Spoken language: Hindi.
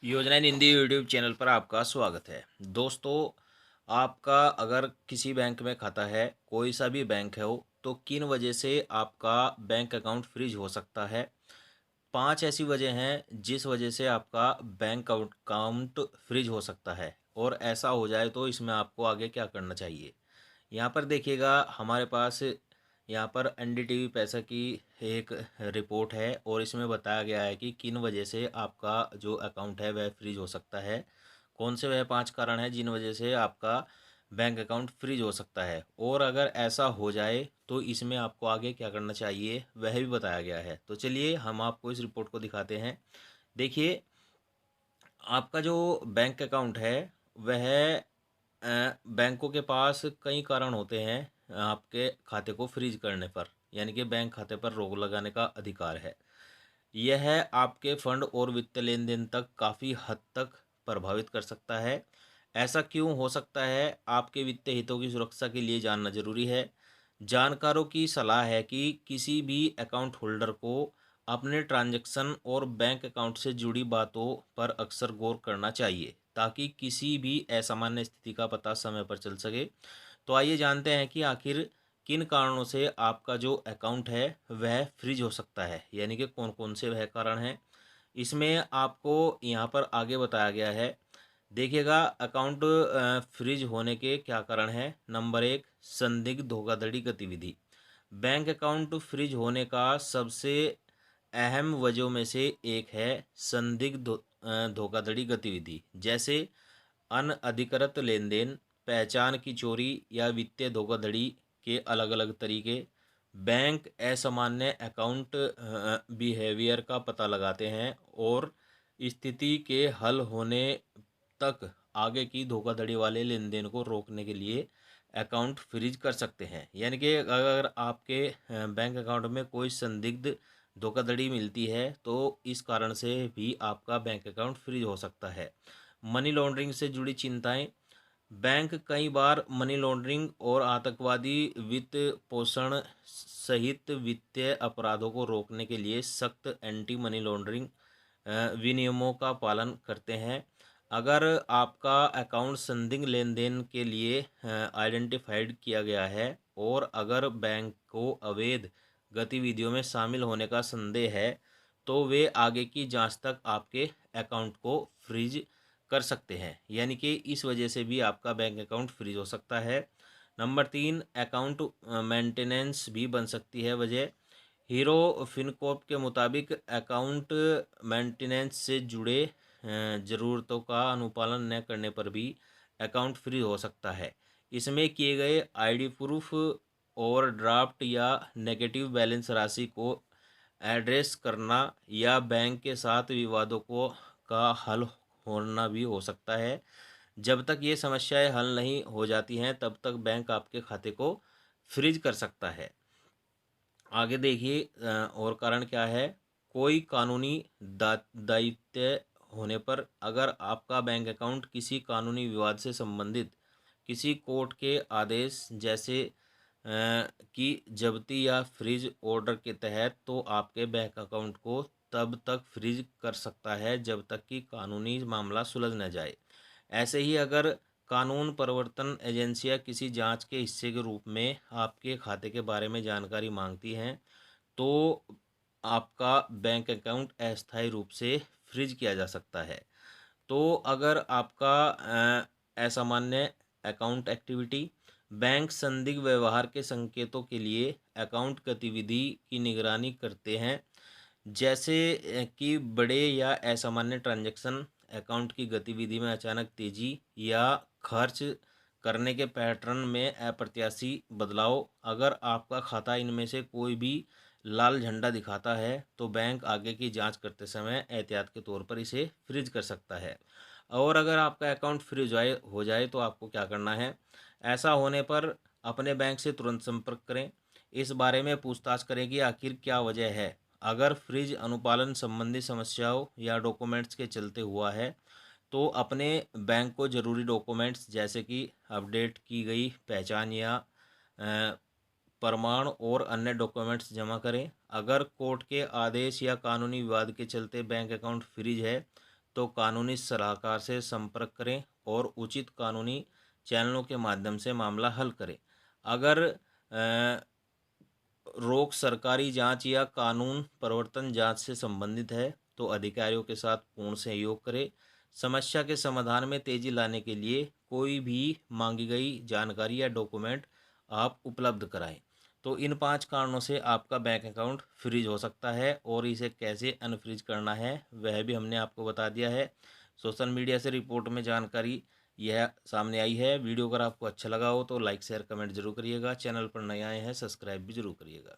योजना इन हिंदी यूट्यूब चैनल पर आपका स्वागत है। दोस्तों, आपका अगर किसी बैंक में खाता है, कोई सा भी बैंक है हो, तो किन वजह से आपका बैंक अकाउंट फ्रीज हो सकता है। 5 ऐसी वजह हैं जिस वजह से आपका बैंक अकाउंट फ्रीज हो सकता है, और ऐसा हो जाए तो इसमें आपको आगे क्या करना चाहिए। यहाँ पर देखिएगा, हमारे पास यहाँ पर एनडीटीवी पैसा की एक रिपोर्ट है, और इसमें बताया गया है कि किन वजह से आपका जो अकाउंट है वह फ्रीज हो सकता है। कौन से वह 5 कारण हैं जिन वजह से आपका बैंक अकाउंट फ्रीज हो सकता है, और अगर ऐसा हो जाए तो इसमें आपको आगे क्या करना चाहिए वह भी बताया गया है। तो चलिए हम आपको इस रिपोर्ट को दिखाते हैं। देखिए, आपका जो बैंक अकाउंट है वह बैंकों के पास कई कारण होते हैं आपके खाते को फ्रीज करने पर, यानी कि बैंक खाते पर रोक लगाने का अधिकार है। यह आपके फंड और वित्तीय लेन देन तक काफ़ी हद तक प्रभावित कर सकता है। ऐसा क्यों हो सकता है, आपके वित्तीय हितों की सुरक्षा के लिए जानना जरूरी है। जानकारों की सलाह है कि किसी भी अकाउंट होल्डर को अपने ट्रांजैक्शन और बैंक अकाउंट से जुड़ी बातों पर अक्सर गौर करना चाहिए, ताकि किसी भी असामान्य स्थिति का पता समय पर चल सके। तो आइए जानते हैं कि आखिर किन कारणों से आपका जो अकाउंट है वह फ्रीज हो सकता है, यानी कि कौन कौन से वह कारण हैं। इसमें आपको यहाँ पर आगे बताया गया है। देखिएगा, अकाउंट फ्रीज होने के क्या कारण हैं। नंबर 1, संदिग्ध धोखाधड़ी गतिविधि। बैंक अकाउंट फ्रीज होने का सबसे अहम वजहों में से एक है संदिग्ध धोखाधड़ी गतिविधि, जैसे अनअधिकृत लेन देन, पहचान की चोरी या वित्तीय धोखाधड़ी के अलग अलग तरीके। बैंक असामान्य अकाउंट बिहेवियर का पता लगाते हैं और स्थिति के हल होने तक आगे की धोखाधड़ी वाले लेन देन को रोकने के लिए अकाउंट फ्रीज कर सकते हैं। यानी कि अगर आपके बैंक अकाउंट में कोई संदिग्ध धोखाधड़ी मिलती है तो इस कारण से भी आपका बैंक अकाउंट फ्रीज हो सकता है। मनी लॉन्ड्रिंग से जुड़ी चिंताएं। बैंक कई बार मनी लॉन्ड्रिंग और आतंकवादी वित्त पोषण सहित वित्तीय अपराधों को रोकने के लिए सख्त एंटी मनी लॉन्ड्रिंग विनियमों का पालन करते हैं। अगर आपका अकाउंट संदिग्ध लेन देन के लिए आइडेंटिफाइड किया गया है, और अगर बैंक को अवैध गतिविधियों में शामिल होने का संदेह है, तो वे आगे की जांच तक आपके अकाउंट को फ्रीज कर सकते हैं। यानी कि इस वजह से भी आपका बैंक अकाउंट फ्रीज हो सकता है। नंबर 3, अकाउंट मेंटेनेंस भी बन सकती है वजह। हीरो फिनकॉर्प के मुताबिक अकाउंट मेंटेनेंस से जुड़े ज़रूरतों का अनुपालन न करने पर भी अकाउंट फ्री हो सकता है। इसमें किए गए आईडी प्रूफ, ओवर ड्राफ्ट या नेगेटिव बैलेंस राशि को एड्रेस करना, या बैंक के साथ विवादों को का हल होना भी हो सकता है। जब तक ये समस्याएं हल नहीं हो जाती हैं, तब तक बैंक आपके खाते को फ्रीज कर सकता है। आगे देखिए, और कारण क्या है। कोई कानूनी दायित्व होने पर, अगर आपका बैंक अकाउंट किसी कानूनी विवाद से संबंधित किसी कोर्ट के आदेश जैसे की जब्ती या फ्रीज ऑर्डर के तहत, तो आपके बैंक अकाउंट को तब तक फ्रीज कर सकता है जब तक कि कानूनी मामला सुलझ न जाए। ऐसे ही अगर कानून प्रवर्तन एजेंसियां किसी जांच के हिस्से के रूप में आपके खाते के बारे में जानकारी मांगती हैं, तो आपका बैंक अकाउंट अस्थायी रूप से फ्रीज किया जा सकता है। तो अगर आपका असामान्य अकाउंट एक्टिविटी, बैंक संदिग्ध व्यवहार के संकेतों के लिए अकाउंट गतिविधि की निगरानी करते हैं, जैसे कि बड़े या असामान्य ट्रांजैक्शन, अकाउंट की गतिविधि में अचानक तेजी, या खर्च करने के पैटर्न में अप्रत्याशित बदलाव। अगर आपका खाता इनमें से कोई भी लाल झंडा दिखाता है, तो बैंक आगे की जांच करते समय एहतियात के तौर पर इसे फ्रीज कर सकता है। और अगर आपका अकाउंट फ्रीज हो जाए तो आपको क्या करना है। ऐसा होने पर अपने बैंक से तुरंत संपर्क करें। इस बारे में पूछताछ करें कि आखिर क्या वजह है। अगर फ्रिज अनुपालन संबंधी समस्याओं या डॉक्यूमेंट्स के चलते हुआ है, तो अपने बैंक को ज़रूरी डॉक्यूमेंट्स जैसे कि अपडेट की गई पहचान या प्रमाण और अन्य डॉक्यूमेंट्स जमा करें। अगर कोर्ट के आदेश या कानूनी विवाद के चलते बैंक अकाउंट फ्रीज है, तो कानूनी सलाहकार से संपर्क करें और उचित कानूनी चैनलों के माध्यम से मामला हल करें। अगर रोक सरकारी जांच या कानून प्रवर्तन जांच से संबंधित है तो अधिकारियों के साथ पूर्ण सहयोग करें। समस्या के समाधान में तेजी लाने के लिए कोई भी मांगी गई जानकारी या डॉक्यूमेंट आप उपलब्ध कराएं। तो इन 5 कारणों से आपका बैंक अकाउंट फ्रीज हो सकता है और इसे कैसे अनफ्रीज करना है वह भी हमने आपको बता दिया है। सोशल मीडिया से रिपोर्ट में जानकारी यह सामने आई है। वीडियो अगर आपको अच्छा लगा हो तो लाइक शेयर कमेंट जरूर करिएगा। चैनल पर नए आए हैं सब्सक्राइब भी जरूर करिएगा।